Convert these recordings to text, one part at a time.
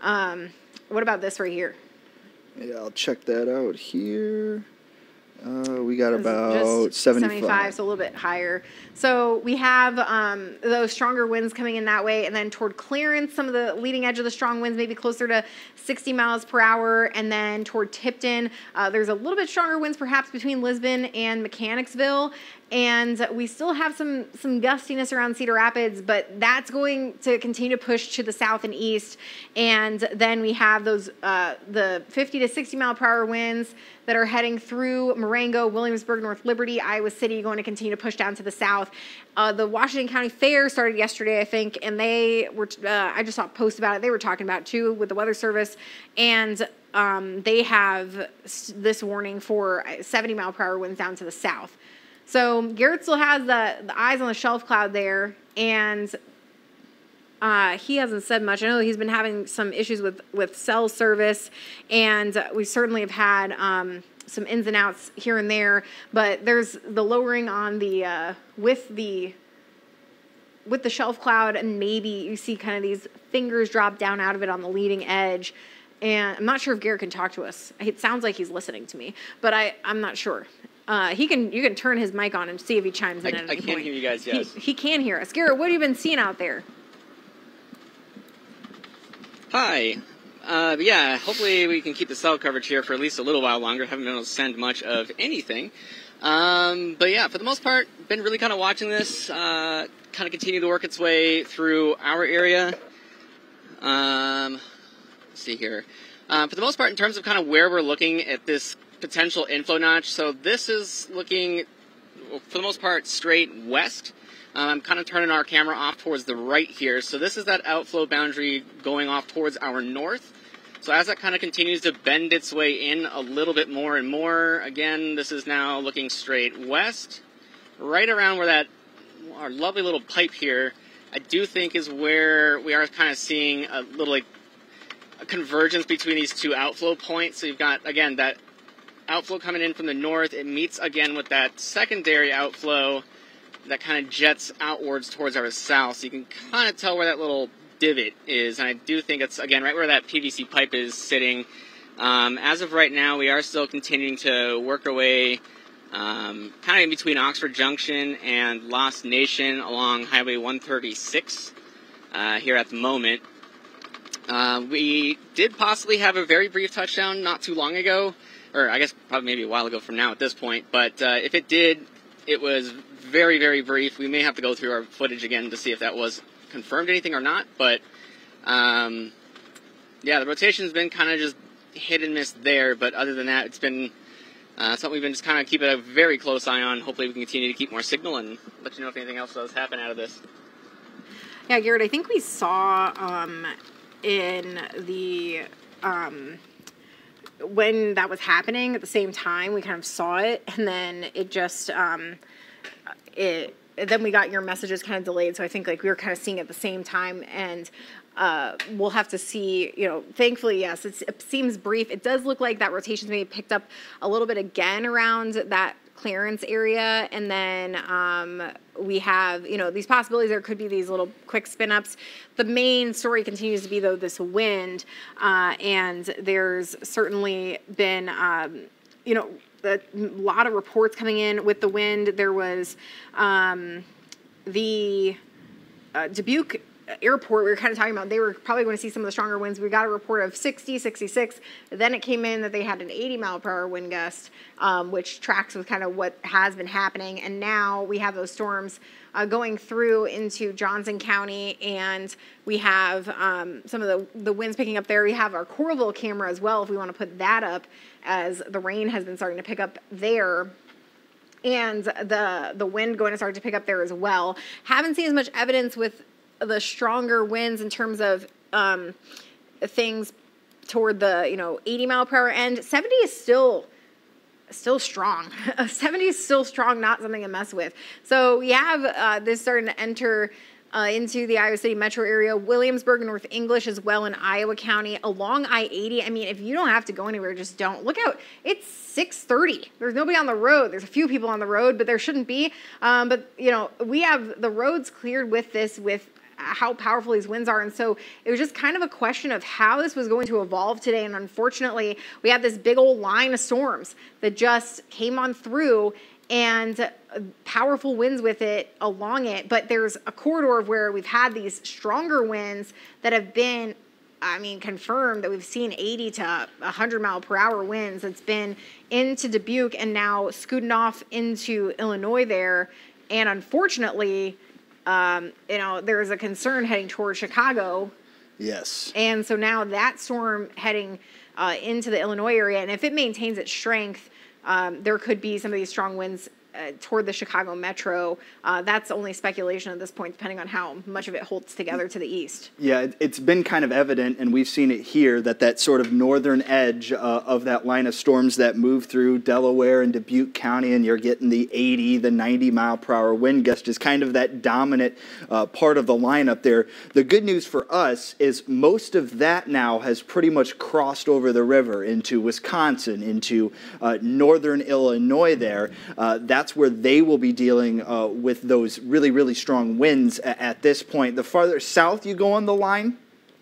What about this right here? Yeah, I'll check that out here. We got about 75. So a little bit higher. So we have those stronger winds coming in that way, and then toward Clarence, some of the leading edge of the strong winds, maybe closer to 60 miles per hour, and then toward Tipton, there's a little bit stronger winds perhaps between Lisbon and Mechanicsville, and we still have some gustiness around Cedar Rapids, but that's going to continue to push to the south and east, and then we have those the 50 to 60 mile per hour winds that are heading through Marengo, Williamsburg, North Liberty, Iowa City, going to continue to push down to the south. The Washington County Fair started yesterday, I think, and they were, I just saw a post about it, they were talking about it too with the Weather Service, and they have this warning for 70 mile per hour winds down to the south. So Garrett still has the eyes on the shelf cloud there, and he hasn't said much. I know he's been having some issues with cell service, and we certainly have had some ins and outs here and there. But there's the lowering on the with the shelf cloud, and maybe you see kind of these fingers drop down out of it on the leading edge. And I'm not sure if Garrett can talk to us. It sounds like he's listening to me, but I'm not sure. You can turn his mic on and see if he chimes in at any point. I can hear you guys, yes. He can hear us. Garrett, what have you been seeing out there? Hi. Yeah, hopefully we can keep the cell coverage here for at least a little while longer. Haven't been able to send much of anything. But yeah, for the most part, been really kind of watching this kind of continue to work its way through our area. Let's see here. For the most part, in terms of kind of where we're looking at this potential inflow notch, so this is looking, for the most part, straight west. I'm kind of turning our camera off towards the right here. So this is that outflow boundary going off towards our north. So as that kind of continues to bend its way in a little bit more and more, again, this is now looking straight west, right around where that, our lovely little pipe here, I do think is where we are kind of seeing a little, like, a convergence between these two outflow points. So you've got, again, that outflow coming in from the north. It meets again with that secondary outflow that kind of jets outwards towards our south. So you can kind of tell where that little divot is. And I do think it's, again, right where that PVC pipe is sitting. As of right now, we are still continuing to work our way kind of in between Oxford Junction and Lost Nation along Highway 136 here at the moment. We did possibly have a very brief touchdown not too long ago, or I guess probably maybe a while ago from now at this point. But if it did, it was very, very brief. We may have to go through our footage again to see if that was confirmed anything or not. But, yeah, the rotation's been kind of just hit and miss there. But other than that, it's been something we've been just kind of keeping a very close eye on. Hopefully we can continue to keep more signal and let you know if anything else does happen out of this. Yeah, Garrett, I think we saw in the when that was happening at the same time, we kind of saw it, and then it just then we got your messages kind of delayed. So I think like we were kind of seeing it at the same time, and we'll have to see. You know, thankfully, yes, it seems brief. It does look like that rotation's maybe picked up a little bit again around that Clarence area, and then we have, you know, these possibilities. There could be these little quick spin ups. The main story continues to be, though, this wind, and there's certainly been, you know, a lot of reports coming in with the wind. There was the Dubuque Airport, we were kind of talking about, they were probably going to see some of the stronger winds. We got a report of 60, 66. Then it came in that they had an 80 mile per hour wind gust, which tracks with kind of what has been happening. And now we have those storms going through into Johnson County, and we have some of the winds picking up there. We have our Coralville camera as well, if we want to put that up, as the rain has been starting to pick up there. And the wind going to start to pick up there as well. Haven't seen as much evidence with the stronger winds in terms of things toward the, you know, 80 mile per hour end. 70 is still strong. 70 is still strong, not something to mess with. So we have this starting to enter into the Iowa City metro area, Williamsburg, North English as well in Iowa County, along I-80. I mean, if you don't have to go anywhere, just don't. Look out. It's 6:30. There's nobody on the road. There's a few people on the road, but there shouldn't be. But, you know, we have the roads cleared with this, with how powerful these winds are. And so it was just kind of a question of how this was going to evolve today. And unfortunately, we had this big old line of storms that just came on through, and powerful winds with it along it. But there's a corridor where we've had these stronger winds that have been, confirmed that we've seen 80 to 100 mile per hour winds. It's been into Dubuque and now scooting off into Illinois there. And unfortunately, there's a concern heading towards Chicago. Yes. And so now that storm heading into the Illinois area, and if it maintains its strength, there could be some of these strong winds toward the Chicago metro. That's only speculation at this point, depending on how much of it holds together to the east. Yeah, it's been kind of evident, and we've seen it here, that sort of northern edge of that line of storms that move through Delaware and Dubuque County, and you're getting the 80, the 90 mile per hour wind gust is kind of that dominant part of the lineup there. The good news for us is most of that now has pretty much crossed over the river into Wisconsin, into northern Illinois there. That's where they will be dealing with those really, really strong winds at this point. The farther south you go on the line,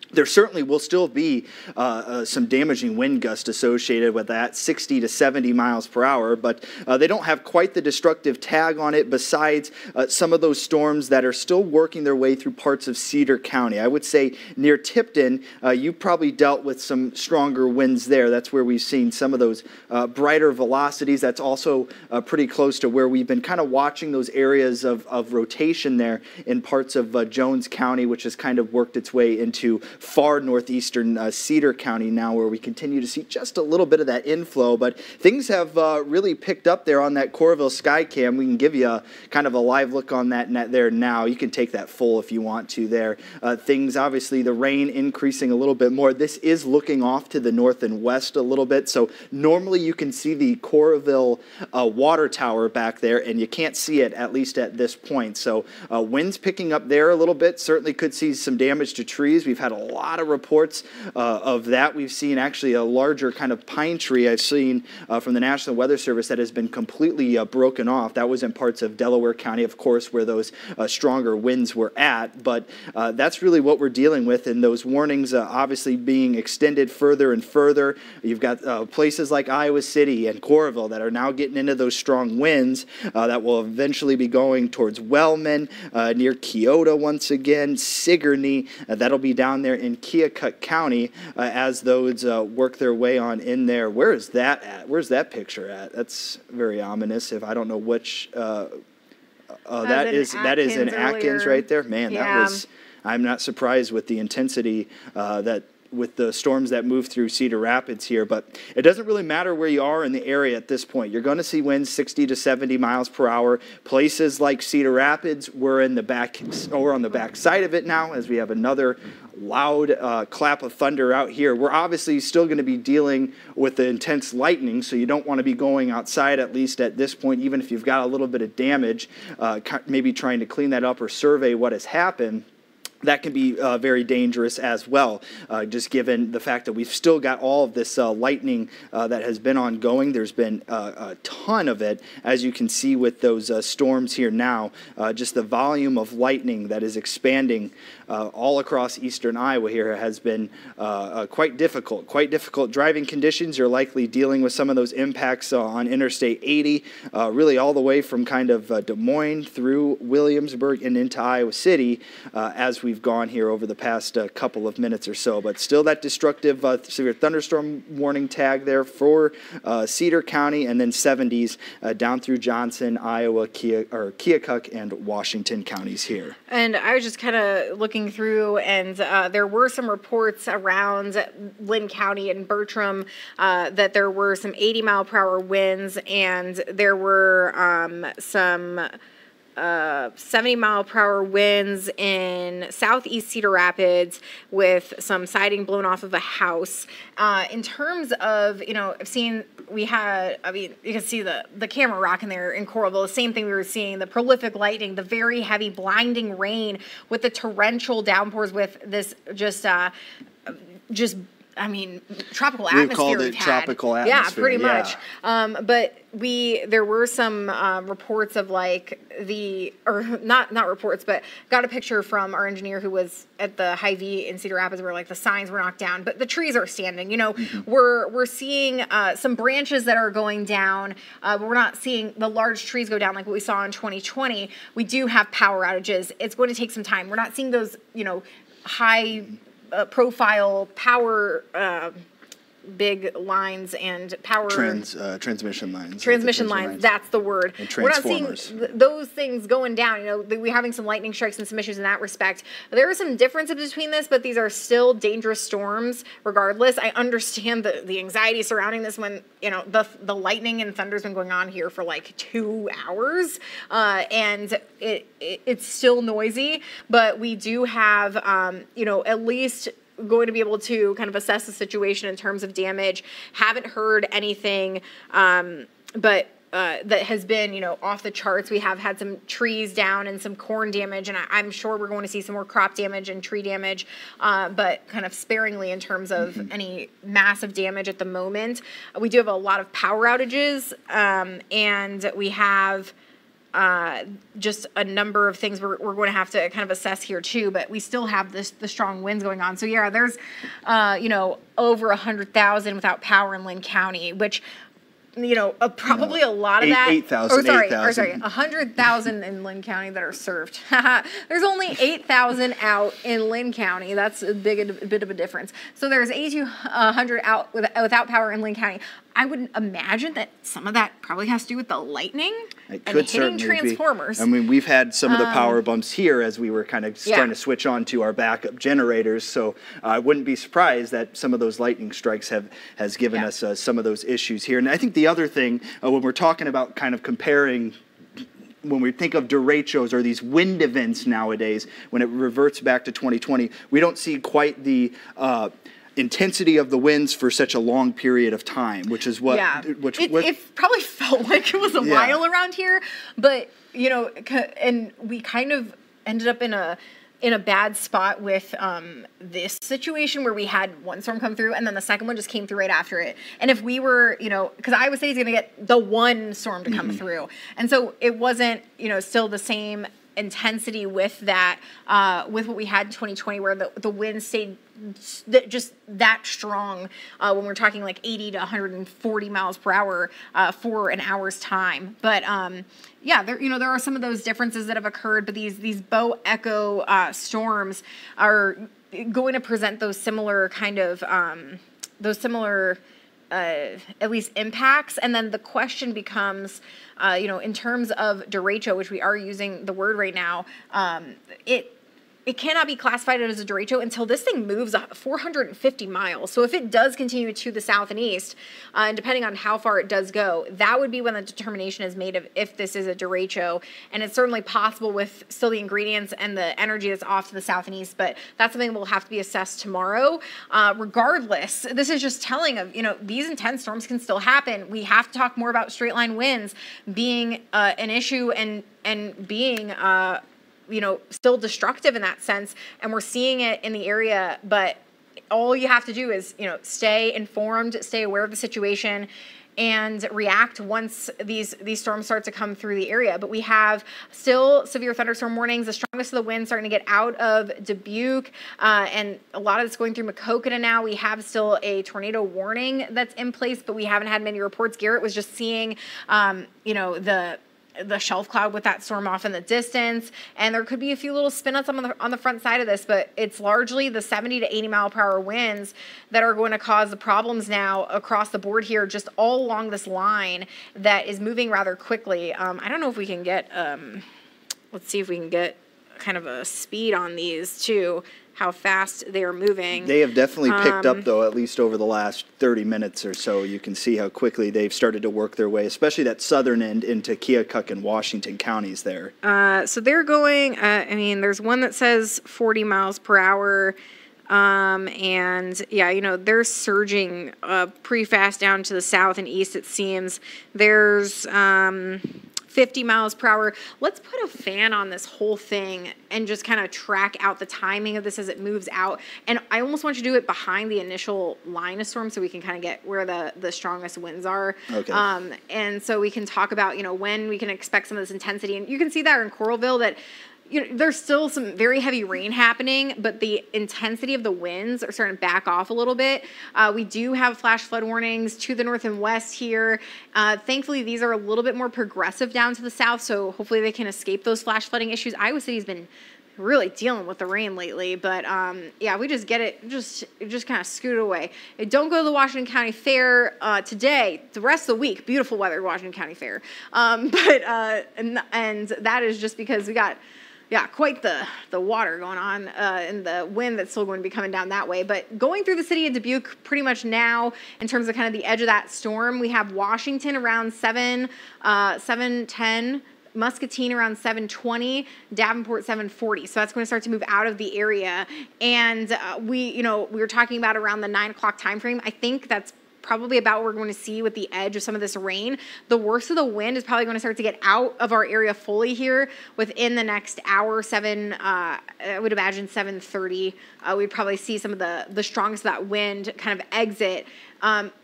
there certainly will still be some damaging wind gust associated with that, 60 to 70 miles per hour, but they don't have quite the destructive tag on it besides some of those storms that are still working their way through parts of Cedar County. I would say near Tipton, you probably dealt with some stronger winds there. That's where we've seen some of those brighter velocities. That's also pretty close to where we've been kind of watching those areas of rotation there in parts of Jones County, which has kind of worked its way into far northeastern Cedar County now, where we continue to see just a little bit of that inflow. But things have really picked up there on that Coralville Skycam. We can give you kind of a live look on that net there now. You can take that full if you want to there. Things, obviously, the rain increasing a little bit more. This is looking off to the north and west a little bit. So normally you can see the Coralville water tower back there, and you can't see it, at least at this point. So winds picking up there a little bit. Certainly could see some damage to trees. We've had a lot of reports of that. We've seen actually a larger kind of pine tree I've seen from the National Weather Service that has been completely broken off. That was in parts of Delaware County, of course, where those stronger winds were at. But that's really what we're dealing with, and those warnings obviously being extended further and further. You've got places like Iowa City and Coralville that are now getting into those strong winds that will eventually be going towards Wellman, near Keota once again, Sigourney. That'll be down there in Keokuk County as those work their way on in there. Where is that at? Where's that picture at? That's very ominous. If I don't know which, that is in Atkins right there. Man, yeah. That was. I'm not surprised with the intensity with the storms that move through Cedar Rapids here, but it doesn't really matter where you are in the area at this point. You're going to see winds 60 to 70 miles per hour. Places like Cedar Rapids, we're on the back side of it now, as we have another loud clap of thunder out here. We're obviously still going to be dealing with the intense lightning, so you don't want to be going outside, at least at this point, even if you've got a little bit of damage, maybe trying to clean that up or survey what has happened. That can be very dangerous as well, just given the fact that we've still got all of this lightning that has been ongoing. There's been a ton of it, as you can see with those storms here now. Just the volume of lightning that is expanding all across eastern Iowa here has been quite difficult. Quite difficult driving conditions. You're likely dealing with some of those impacts on Interstate 80, really all the way from kind of Des Moines through Williamsburg and into Iowa City as we've gone here over the past couple of minutes or so. But still that destructive severe thunderstorm warning tag there for Cedar County, and then 70s down through Johnson, Iowa, Keokuk, and Washington counties here. And I was just kind of looking through, and there were some reports around Lynn County and Bertram that there were some 80 mile per hour winds, and there were some 70 mile per hour winds in southeast Cedar Rapids with some siding blown off of a house. In terms of, I've seen, you can see the camera rocking there in Coralville, the same thing we were seeing, the prolific lightning, the very heavy blinding rain with the torrential downpours with this just I mean, tropical We've atmosphere. called it tropical atmosphere. Yeah, pretty much. But there were some reports of like not reports, but got a picture from our engineer who was at the Hy-Vee in Cedar Rapids where like the signs were knocked down, but the trees are standing. You know, we're seeing some branches that are going down. But we're not seeing the large trees go down like what we saw in 2020. We do have power outages. It's going to take some time. We're not seeing those, you know, high profile power big lines and power transmission lines. Transmission lines, that's the word. And we're not seeing transformers. those things going down. You know, we're having some lightning strikes and some issues in that respect. There are some differences between this, but these are still dangerous storms regardless. I understand the anxiety surrounding this when, you know, the lightning and thunder's been going on here for like 2 hours, and it's still noisy, but we do have, you know, at least going to be able to kind of assess the situation in terms of damage. Haven't heard anything, but that has been, you know, off the charts. We have had some trees down and some corn damage, and I'm sure we're going to see some more crop damage and tree damage, but kind of sparingly in terms of any massive damage at the moment. We do have a lot of power outages, and we have just a number of things we're going to have to kind of assess here too, but we still have the strong winds going on. So yeah, there's, you know, over 100,000 without power in Lynn County, which, you know, probably a lot of that. 8,000. Sorry, 100,000 in Lynn County that are served. There's only 8,000 out in Lynn County. That's a bit of a difference. So there's 8,200 out without power in Lynn County. I would imagine that some of that probably has to do with the lightning and hitting transformers. I mean, we've had some of the power bumps here as we were kind of trying to switch on to our backup generators. So I wouldn't be surprised that some of those lightning strikes has given us some of those issues here. And I think the other thing, when we're talking about kind of comparing, when we think of derechos or these wind events nowadays, when it reverts back to 2020, we don't see quite the intensity of the winds for such a long period of time, which is what... Yeah, it probably felt like it was a while around here, but, you know, and we kind of ended up in a bad spot with this situation where we had one storm come through and then the second one just came through right after it. And if we were, you know, because I would say he's going to get the one storm to come through. And so it wasn't, you know, still the same intensity with that, with what we had in 2020 where the wind stayed just that strong when we're talking like 80 to 140 miles per hour for an hour's time. But yeah, there are some of those differences that have occurred, but these Bo Echo storms are going to present those similar kind of at least impacts. And then the question becomes, you know, in terms of derecho, which we are using the word right now, it cannot be classified as a derecho until this thing moves 450 miles. So if it does continue to the south and east, and depending on how far it does go, that would be when the determination is made of if this is a derecho. And it's certainly possible with still the ingredients and the energy that's off to the south and east, but that's something that will have to be assessed tomorrow. Regardless, this is just telling of, you know, these intense storms can still happen. We have to talk more about straight line winds being an issue and being you know, still destructive in that sense, and we're seeing it in the area, but all you have to do is, you know, stay informed, stay aware of the situation, and react once these storms start to come through the area. But we have still severe thunderstorm warnings, the strongest of the winds starting to get out of Dubuque, and a lot of it's going through Maquoketa now. We have still a tornado warning that's in place, but we haven't had many reports. Garrett was just seeing, you know, the shelf cloud with that storm off in the distance, and there could be a few little spin-outs on the front side of this, but it's largely the 70 to 80 mile per hour winds that are going to cause the problems now across the board here, just all along this line that is moving rather quickly. I don't know if we can get, let's see if we can get kind of a speed on these too, how fast they are moving. They have definitely picked up, though, at least over the last 30 minutes or so. You can see how quickly they've started to work their way, especially that southern end into Keokuk and Washington counties there. So they're going, I mean, there's one that says 40 miles per hour, and yeah, you know, they're surging pretty fast down to the south and east, it seems. There's 50 miles per hour. Let's put a fan on this whole thing and just kind of track out the timing of this as it moves out. And I almost want you to do it behind the initial line of storm so we can kind of get where the strongest winds are. Okay. And so we can talk about, when we can expect some of this intensity. And you can see that in Coralville that there's still some very heavy rain happening, but the intensity of the winds are starting to back off a little bit. We do have flash flood warnings to the north and west here. Thankfully, these are a little bit more progressive down to the south, so hopefully they can escape those flash flooding issues. Iowa City's been really dealing with the rain lately, but yeah, we just get it, just kind of scoot away. Don't go to the Washington County Fair today. The rest of the week, beautiful weather, Washington County Fair. And that is just because we got quite the water going on and the wind that's still going to be coming down that way. But going through the city of Dubuque pretty much now in terms of kind of the edge of that storm, we have Washington around 7:10, Muscatine around 7:20, Davenport 7:40. So that's going to start to move out of the area. And we were talking about around the 9 o'clock time frame. I think that's probably about what we're going to see with the edge of some of this rain. The worst of the wind is probably going to start to get out of our area fully here within the next hour, I would imagine 7:30. We'd probably see some of the strongest of that wind kind of exit.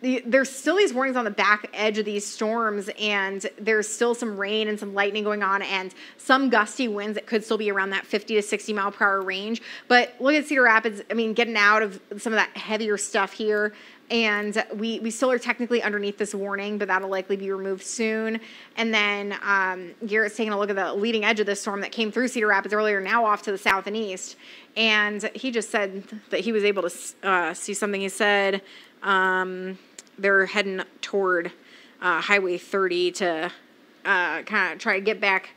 There's still these warnings on the back edge of these storms, and there's still some rain and some lightning going on and some gusty winds that could still be around that 50 to 60 mile per hour range. But look at Cedar Rapids, getting out of some of that heavier stuff here. And we still are technically underneath this warning, but that'll likely be removed soon. And then Garrett's taking a look at the leading edge of this storm that came through Cedar Rapids earlier, now off to the south and east. And he just said that he was able to see something. He said they're heading toward Highway 30 to kind of try to get back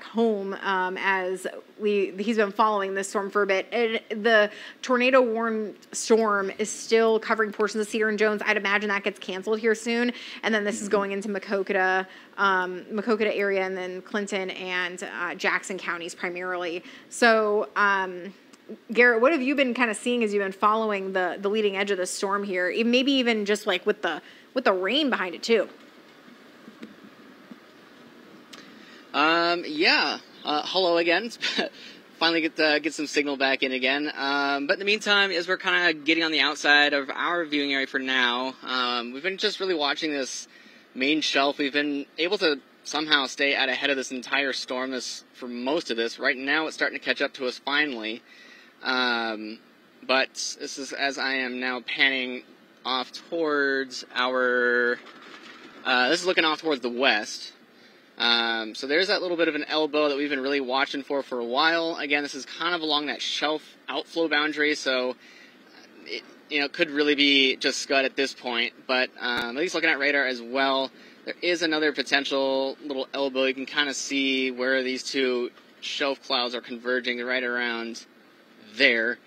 home as he's been following this storm for a bit. And the tornado warned storm is still covering portions of Cedar and Jones. I'd imagine that gets canceled here soon. And then this is going into Maquoketa area, and then Clinton and Jackson counties primarily. So Garrett, what have you been kind of seeing as you've been following the leading edge of the storm here? Maybe even just like with the rain behind it too. Hello again. Finally get some signal back in again. But in the meantime, as we're kind of getting on the outside of our viewing area for now, we've been just really watching this main shelf. We've been able to somehow stay out ahead of this entire storm for most of this. Right now, it's starting to catch up to us finally. But this is as I am now panning off towards this is looking off towards the west. So there's that little bit of an elbow that we've been really watching for a while. Again, this is kind of along that shelf outflow boundary, so it could really be just scud at this point. But at least looking at radar as well, there is another potential little elbow. You can kind of see where these two shelf clouds are converging right around there.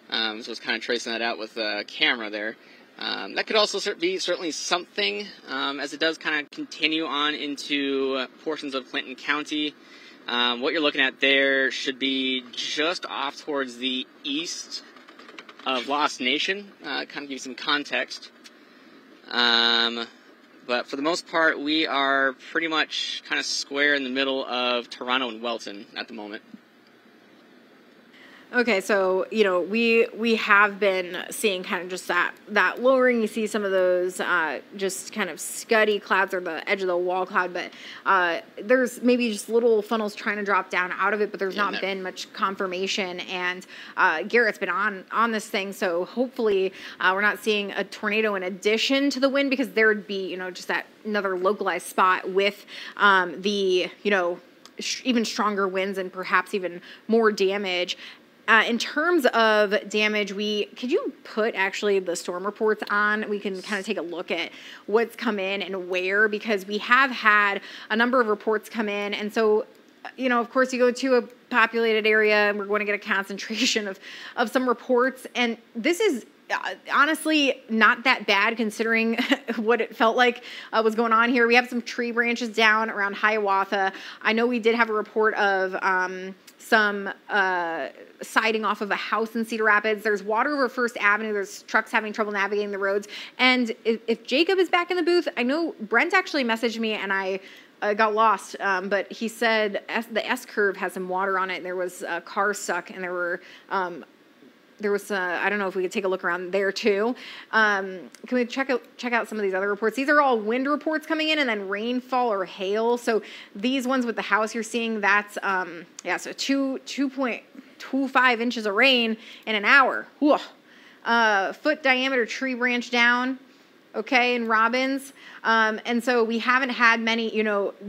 So I was kind of tracing that out with the camera there. That could also be certainly something, as it does kind of continue on into portions of Clinton County. What you're looking at there should be just off towards the east of Lost Nation, kind of give you some context. But for the most part, we are pretty much kind of square in the middle of Toronto and Welton at the moment. Okay, so, we have been seeing kind of just that lowering. You see some of those just kind of scuddy clouds or the edge of the wall cloud, but there's maybe just little funnels trying to drop down out of it, but there's not been much confirmation. And Garrett's been on this thing, so hopefully we're not seeing a tornado in addition to the wind, because there would be, just that another localized spot with the, even stronger winds and perhaps even more damage. In terms of damage, could you put actually the storm reports on? We can kind of take a look at what's come in and where, because we have had a number of reports come in. And so, of course, you go to a populated area and we're going to get a concentration of some reports. And this is honestly not that bad considering what it felt like was going on here. We have some tree branches down around Hiawatha. I know we did have a report of some siding off of a house in Cedar Rapids. There's water over First Avenue. There's trucks having trouble navigating the roads. And if Jacob is back in the booth, I know Brent actually messaged me, and I got lost. But he said the S curve has some water on it, and there was a car stuck, and there was I don't know if we could take a look around there too. Can we check out some of these other reports? These are all wind reports coming in, and then rainfall or hail. So these ones with the house you're seeing, that's so 2.25 inches of rain in an hour. Whoa. Foot diameter tree branch down. Okay, in Robbins. And so we haven't had many,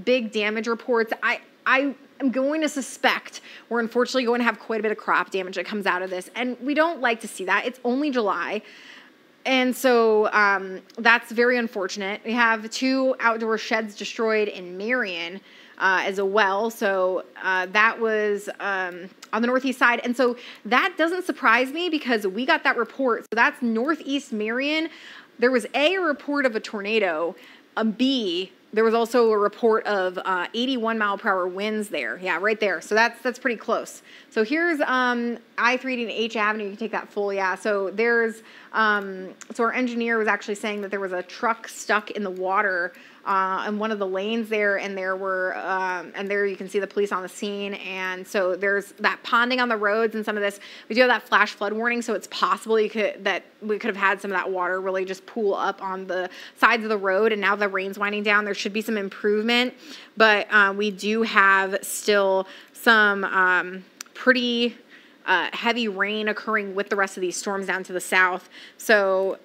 big damage reports. I am going to suspect we're unfortunately going to have quite a bit of crop damage that comes out of this. And we don't like to see that. It's only July. And so that's very unfortunate. We have 2 outdoor sheds destroyed in Marion as well. So that was on the northeast side. And so that doesn't surprise me because we got that report. So that's northeast Marion. There was a report of a tornado. B, there was also a report of 81 mile per hour winds there. Yeah, right there. So that's pretty close. So here's I-380 and H Avenue. You can take that full. Yeah. So there's so our engineer was actually saying that there was a truck stuck in the water in one of the lanes there, and there were and there you can see the police on the scene. And so there's that ponding on the roads and some of this. We do have that flash flood warning, so it's possible that we could have had some of that water really just pool up on the sides of the road. And now the rain's winding down. There should be some improvement, but we do have still some pretty heavy rain occurring with the rest of these storms down to the south. So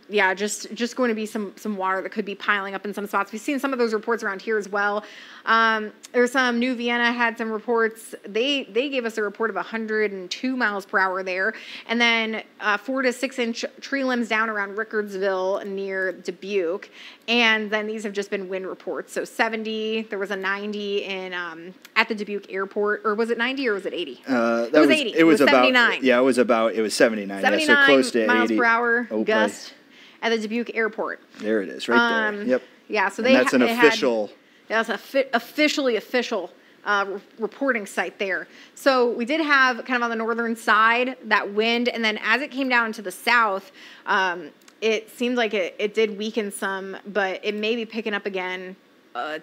yeah, just going to be some water that could be piling up in some spots. We've seen some of those reports around here as well. There's some New Vienna had some reports. They gave us a report of 102 miles per hour there, and then 4 to 6 inch tree limbs down around Rickardsville near Dubuque. And then these have just been wind reports. So 70, there was a 90 in at the Dubuque airport, or was it 90 or was it 80? It was 80. It was about 79. Yeah, it was 79. 79 yeah, so close to miles 80. per hour gust at the Dubuque airport. There it is, right there. Yep. Yeah, so that's an official. That's officially official reporting site there. So we did have kind of on the northern side that wind, and then as it came down to the south, it seemed like it did weaken some, but it may be picking up again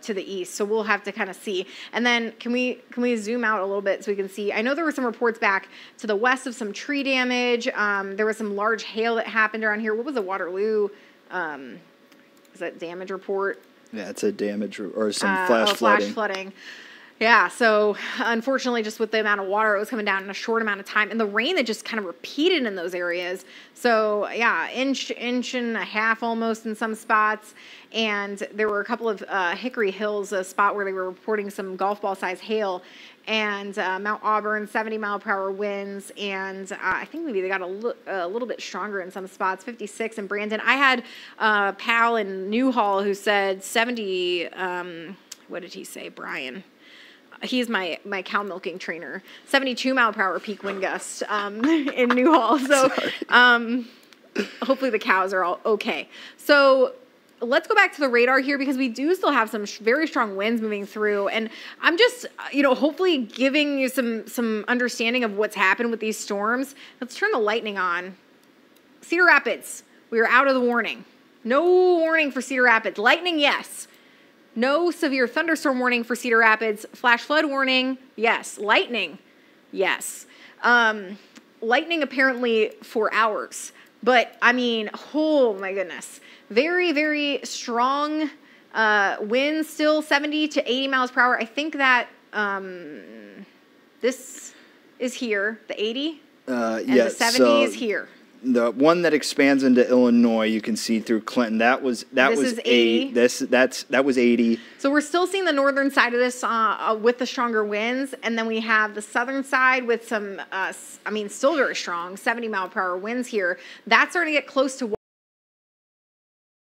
to the east. So we'll have to kind of see. And then can we zoom out a little bit so we can see? I know there were some reports back to the west of some tree damage. There was some large hail that happened around here. What was the Waterloo? Is that damage report? Yeah, it's a damage or some flash flooding. Flash flooding. Yeah, so unfortunately, just with the amount of water that was coming down in a short amount of time, and the rain that just kind of repeated in those areas. So yeah, inch and a half almost in some spots. And there were a couple of Hickory Hills, a spot where they were reporting some golf ball size hail. And Mount Auburn, 70 mile per hour winds, and I think maybe they got a little bit stronger in some spots, 56 in Brandon. I had a pal in Newhall who said 70, what did he say, Brian? He's my cow milking trainer. 72 mile per hour peak wind gust in Newhall. So hopefully the cows are all okay. So let's go back to the radar here because we do still have some very strong winds moving through. And I'm just, hopefully giving you some understanding of what's happened with these storms. Let's turn the lightning on. Cedar Rapids, we are out of the warning. No warning for Cedar Rapids. Lightning, yes. No severe thunderstorm warning for Cedar Rapids. Flash flood warning, yes. Lightning, yes. Lightning apparently for hours. But, oh my goodness. Very, very strong winds still, 70 to 80 miles per hour. I think that this is here, the 80, and the 70 is here. The one that expands into Illinois, you can see through Clinton. That was 80. That was 80. So we're still seeing the northern side of this with the stronger winds, and then we have the southern side with some, still very strong 70 mile per hour winds here. That's starting to get close to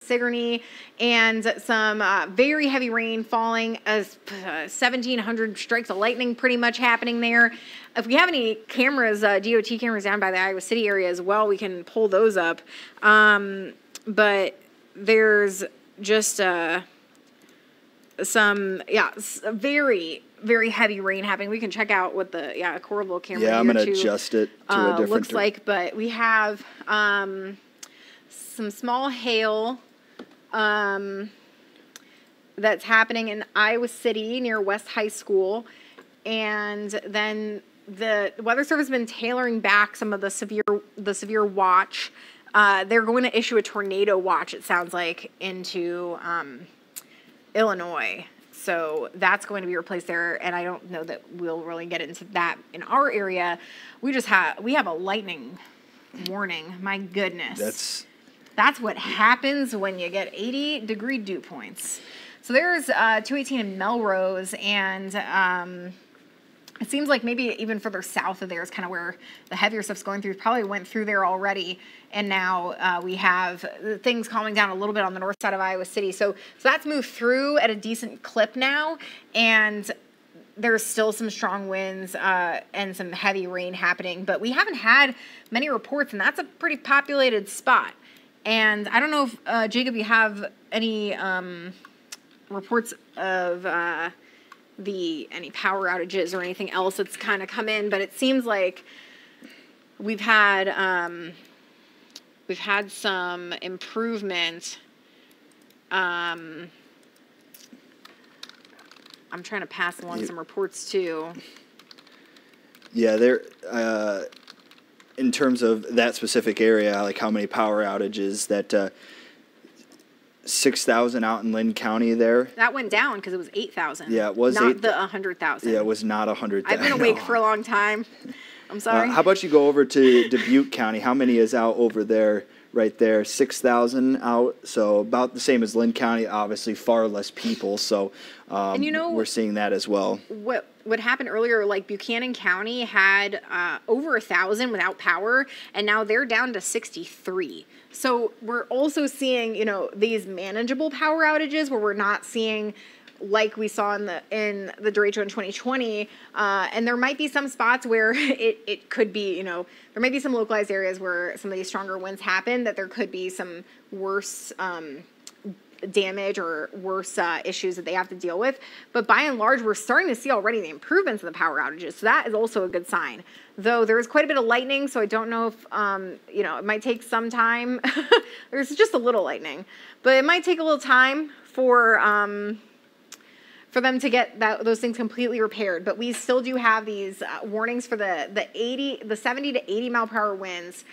Sigourney, and some very heavy rain falling, as 1,700 strikes of lightning pretty much happening there. If we have any cameras, DOT cameras down by the Iowa City area as well, we can pull those up. But there's just some, very, very heavy rain happening. We can check out what the Coralville camera. Yeah, I'm going to adjust it to a different. Looks like, but we have some small hail. that's happening in Iowa City near West High School. And then the Weather Service has been tailoring back some of the severe watch. They're going to issue a tornado watch, it sounds like, into Illinois. So that's going to be replaced there, and I don't know that we'll really get into that in our area. We have a lightning warning. My goodness. That's what happens when you get 80-degree dew points. So there's 218 in Melrose, and it seems like maybe even further south of there is kind of where the heavier stuff's going through. Probably went through there already, and now we have things calming down a little bit on the north side of Iowa City. So that's moved through at a decent clip now, and there's still some strong winds and some heavy rain happening, but we haven't had many reports, and that's a pretty populated spot. And I don't know if, Jacob, you have any reports of any power outages or anything else that's kind of come in, but it seems like we've had some improvement. I'm trying to pass along some reports too. Yeah, there. In terms of that specific area, like how many power outages that. 6,000 out in Lynn County there. That went down because it was 8,000. Yeah, it was not the 100,000. Yeah, it was not 100,000. I've been awake for a long time. I'm sorry. How about you go over to Dubuque County? How many is out over there? Right there, 6,000 out. So about the same as Lynn County. Obviously, far less people. So and we're seeing that as well. What happened earlier? Like Buchanan County had over 1,000 without power, and now they're down to 63. So we're also seeing, these manageable power outages where we're not seeing like we saw in the derecho in 2020, and there might be some spots where it could be, there might be some localized areas where some of these stronger winds happen, that there could be some worse damage or worse issues that they have to deal with. But by and large, we're starting to see already the improvements in the power outages. So that is also a good sign. Though there is quite a bit of lightning, so I don't know if, it might take some time. There's just a little lightning. But it might take a little time for them to get those things completely repaired. But we still do have these warnings for the 70 to 80 mile per hour winds.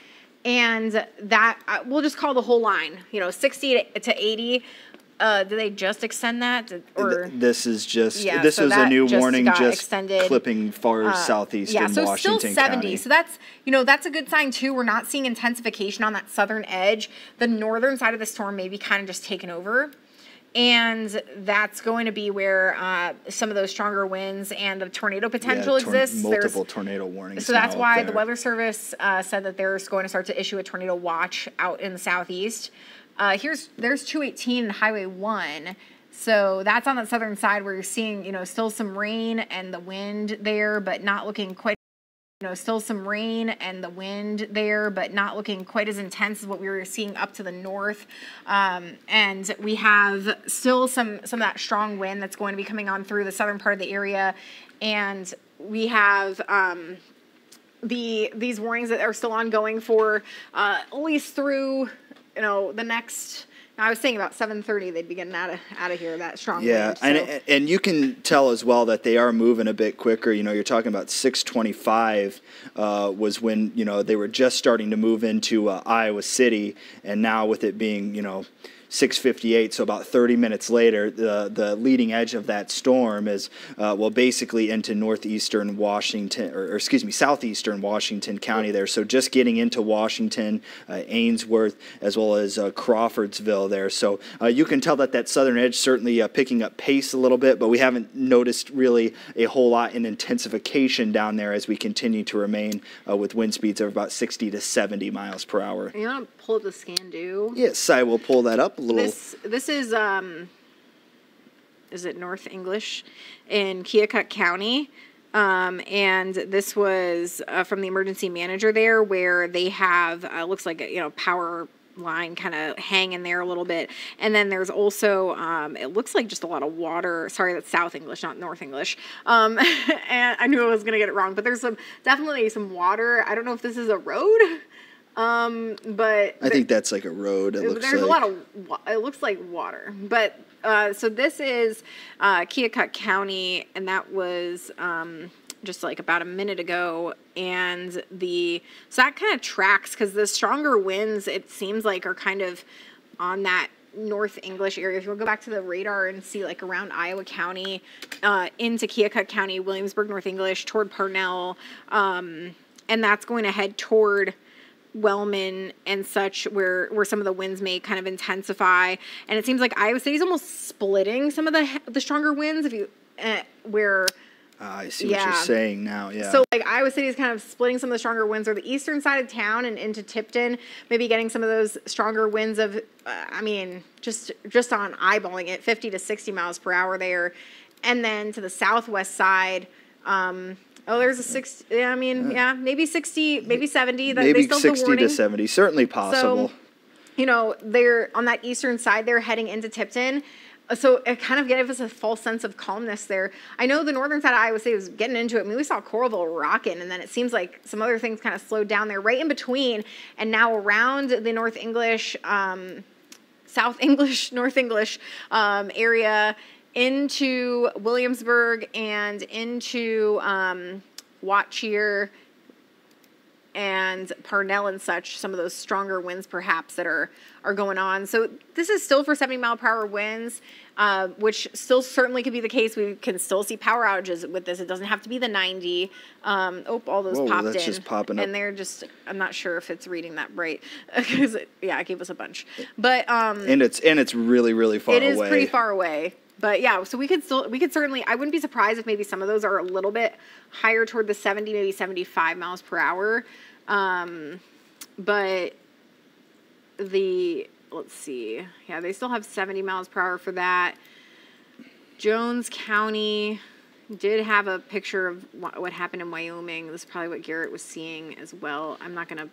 And that we'll just call the whole line, 60 to 80. Did they just extend that? Or this is just this is a new warning, just extended, clipping far southeastern so Washington still 70. County. So that's that's a good sign too. We're not seeing intensification on that southern edge. The northern side of the storm may be kind of just taken over. And that's going to be where some of those stronger winds and the tornado potential exists. Multiple tornado warnings. So that's why the Weather Service said that there's going to start to issue a tornado watch out in the southeast. There's 218 and Highway 1. So that's on the southern side where you're seeing, still some rain and the wind there, but not looking quite. Still some rain and the wind there, but not looking quite as intense as what we were seeing up to the north. And we have still some of that strong wind that's going to be coming on through the southern part of the area. And we have these warnings that are still ongoing for at least through, the next. I was saying about 7:30 they'd be getting out of here, that strong wind. Yeah, and you can tell as well that they are moving a bit quicker. You're talking about 6:25 was when, they were just starting to move into Iowa City, and now with it being, 6:58, so about 30 minutes later, the leading edge of that storm is, basically into northeastern Washington, or southeastern Washington County there. So just getting into Washington, Ainsworth, as well as Crawfordsville there. So you can tell that southern edge certainly picking up pace a little bit, but we haven't noticed really a whole lot in intensification down there as we continue to remain with wind speeds of about 60 to 70 miles per hour. You want to pull up the ScanDo? Yes, I will pull that up. This is it North English in Keokuk County, and this was from the emergency manager there, where they have looks like power line kind of hanging there a little bit, and then there's also it looks like just a lot of water. Sorry, that's South English, not North English. And I knew I was gonna get it wrong, but there's definitely some water. I don't know if this is a road. But I think that's like a road. It looks there's like. a lot of, it looks like water. But, so this is Keokuk County, and that was just like about a minute ago. And so that kind of tracks, because the stronger winds, it seems like, are kind of on that North English area. If you'll go back to the radar and see like around Iowa County, into Keokuk County, Williamsburg, North English, toward Parnell, and that's going to head toward Wellman and such, where some of the winds may kind of intensify. And it seems like Iowa City is almost splitting some of the stronger winds. If you where I see what you're saying now. Yeah. So like Iowa City is kind of splitting some of the stronger winds, or the eastern side of town and into Tipton, maybe getting some of those stronger winds of, I mean, just on eyeballing it, 50 to 60 miles per hour there, and then to the southwest side. There's a 60. Yeah, I mean, maybe 60, maybe 70. Maybe they still 60 to 70, certainly possible. So, you know, they're on that eastern side. They're heading into Tipton. So it kind of gave us a false sense of calmness there. I know the northern side of Iowa State was getting into it. I mean, we saw Coralville rocking, and then it seems like some other things kind of slowed down there right in between. And now around the North English, South English, North English area, into Williamsburg and into Watchier and Parnell and such, some of those stronger winds perhaps that are going on. So this is still for 70-mile-per-hour winds, which still certainly could be the case. We can still see power outages with this. It doesn't have to be the 90. All those popped in. Just popping up. And they're just, I'm not sure if it's reading that right, because it gave us a bunch. But and it's really, really far away. It is pretty far away. But yeah, so we could certainly, I wouldn't be surprised if maybe some of those are a little bit higher toward the 70, maybe 75 miles per hour. But let's see. Yeah, they still have 70 miles per hour for that. Jones County did have a picture of what happened in Wyoming. This is probably what Garrett was seeing as well. I'm not gonna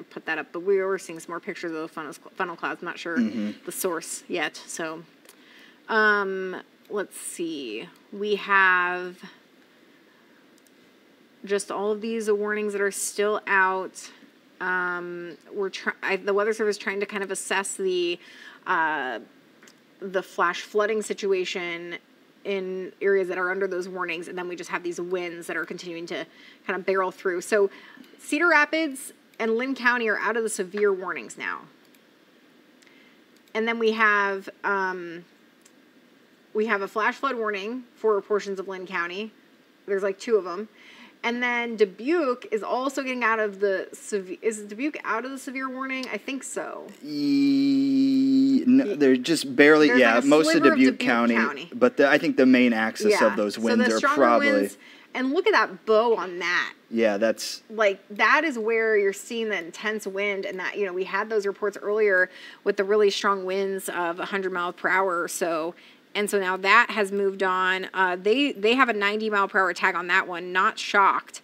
put that up, but we were seeing some more pictures of the funnel clouds. I'm not sure the source yet. So, let's see. We have just all of these warnings that are still out. The Weather Service trying to kind of assess the flash flooding situation in areas that are under those warnings, and then we just have these winds that are continuing to kind of barrel through. So Cedar Rapids and Lynn County are out of the severe warnings now. And then we have a flash flood warning for portions of Lynn County. There's like 2 of them. And then Dubuque is also getting out of the is Dubuque out of the severe warning? I think so. No, they're just barely. There's like most of Dubuque County. But I think the main axis of those winds are probably. Winds, and look at that bow on that. Yeah, that's like that is where you're seeing the intense wind, and that we had those reports earlier with the really strong winds of 100 miles per hour or so. And so now that has moved on. They have a 90-mile-per-hour tag on that one. Not shocked.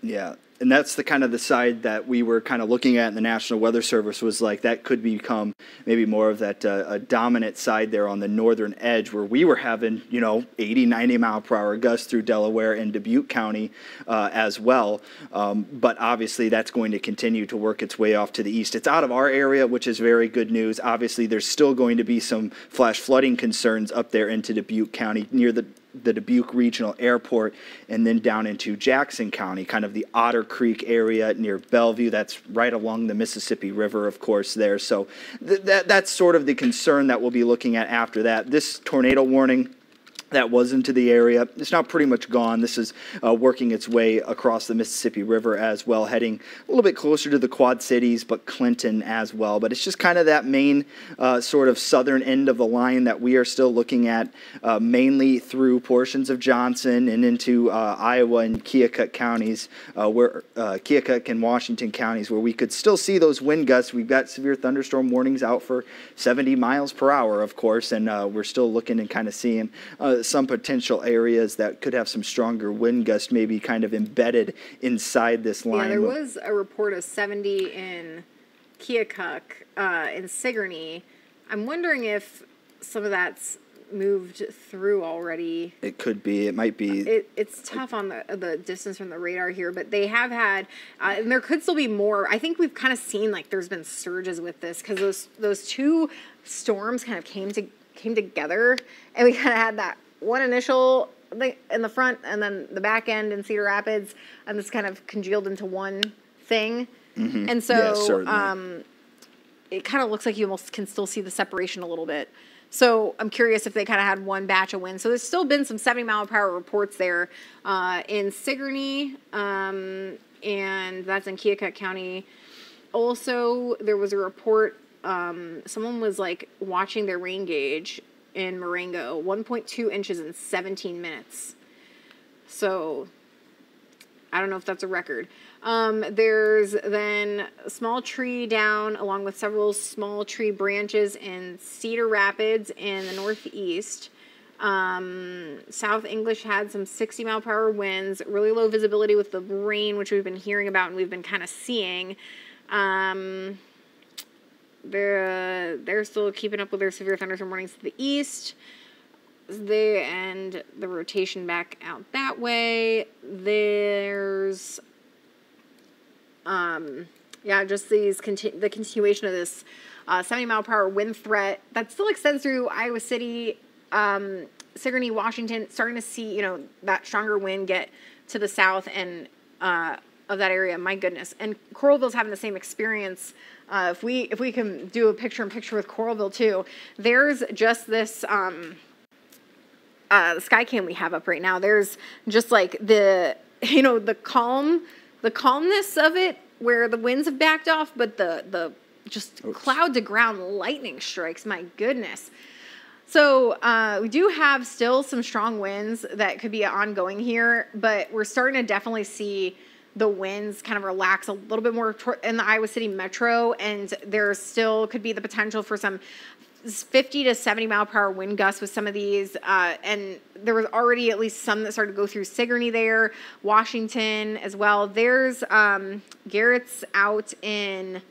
Yeah, and that's the kind of the side that we were kind of looking at in the National Weather Service, was like that could become maybe more of that a dominant side there on the northern edge, where we were having 80, 90-mile-per-hour gusts through Delaware and Dubuque County as well. But obviously that's going to continue to work its way off to the east. It's out of our area, which is very good news. Obviously there's still going to be some flash flooding concerns up there into Dubuque County near the Dubuque Regional Airport, and then down into Jackson County, kind of the Otter Creek area near Bellevue. That's right along the Mississippi River, of course, there. So that's sort of the concern that we'll be looking at after that. This tornado warning that was into the area, it's now pretty much gone. This is working its way across the Mississippi River as well, heading a little bit closer to the Quad Cities, but Clinton as well. But it's just kind of that main sort of southern end of the line that we are still looking at, mainly through portions of Johnson and into Iowa and Keokuk counties, where Keokuk and Washington counties, where we could still see those wind gusts. We've got severe thunderstorm warnings out for 70 miles per hour, of course, and we're still looking and kind of seeing some potential areas that could have some stronger wind gusts maybe kind of embedded inside this line. Yeah, there was a report of 70 in Keokuk, in Sigourney. I'm wondering if some of that's moved through already. It could be. It might be. It's tough on the distance from the radar here, but they have had, and there could still be more. I think we've kind of seen like there's been surges with this because those two storms kind of came together, and we kind of had that one initial thing in the front, and then the back end in Cedar Rapids, and this kind of congealed into one thing. Mm-hmm. And so it kind of looks like you almost can still see the separation a little bit. So I'm curious if they kind of had one batch of wind. So there's still been some 70-mile-per-hour reports there in Sigourney, and that's in Keokuk County. Also, there was a report, someone was like watching their rain gauge in Marengo, 1.2 inches in 17 minutes. So I don't know if that's a record. There's then a small tree down along with several small tree branches in Cedar Rapids in the northeast. South English had some 60-mile-per-hour winds, really low visibility with the rain, which we've been hearing about and we've been kind of seeing. They're still keeping up with their severe thunderstorm warnings to the east. And the rotation back out that way. There's, just the continuation of this 70-mile-per-hour wind threat that still extends through Iowa City, Sigourney, Washington. Starting to see, that stronger wind get to the south and of that area. My goodness, and Coralville's having the same experience. If we can do a picture-in-picture with Coralville too, there's just this. The sky cam we have up right now, there's just like the calmness of it where the winds have backed off, but the cloud to ground lightning strikes, my goodness. So we do have still some strong winds that could be ongoing here, but we're starting to definitely see the winds kind of relax a little bit more in the Iowa City metro, and there still could be the potential for some 50 to 70-mile-per-hour wind gusts with some of these, and there was already at least some that started to go through Sigourney there, Washington as well. There's Garrett's out in,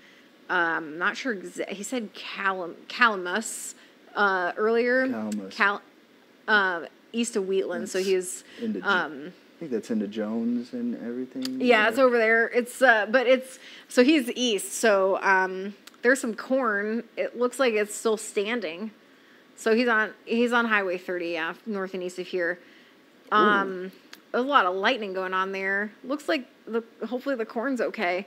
not sure, he said Calamus earlier. Calamus. East of Wheatland, so he's... I think that's into Jones and everything. Yeah, it's over there. It's so he's east, so... There's some corn. It looks like it's still standing. So he's on Highway 30, north and east of here. There's a lot of lightning going on there. Looks like hopefully the corn's okay.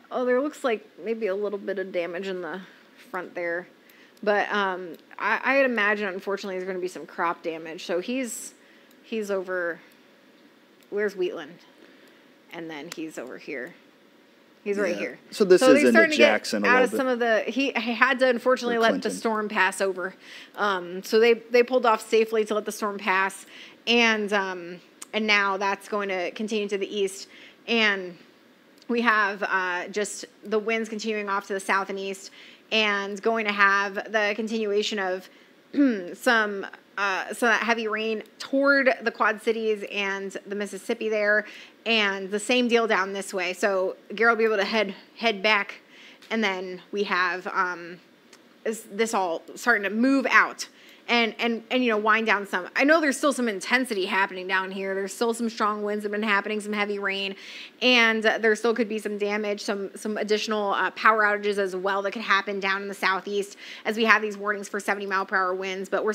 Oh, there looks like maybe a little bit of damage in the front there. But I'd imagine, unfortunately, there's going to be some crop damage. So he's over, where's Wheatland? And then he's over here. He's right here. So this is into Jackson a little bit. Out of some of he had to unfortunately let the storm pass over. So they pulled off safely to let the storm pass, and now that's going to continue to the east, and we have just the winds continuing off to the south and east, and going to have the continuation of some that heavy rain toward the Quad Cities and the Mississippi there, and the same deal down this way. So Garrett will be able to head back, and then we have this all starting to move out and wind down some. I know there's still some intensity happening down here. There's still some strong winds that have been happening, some heavy rain, and there still could be some damage, some additional power outages as well that could happen down in the southeast as we have these warnings for 70-mile-per-hour winds. But we're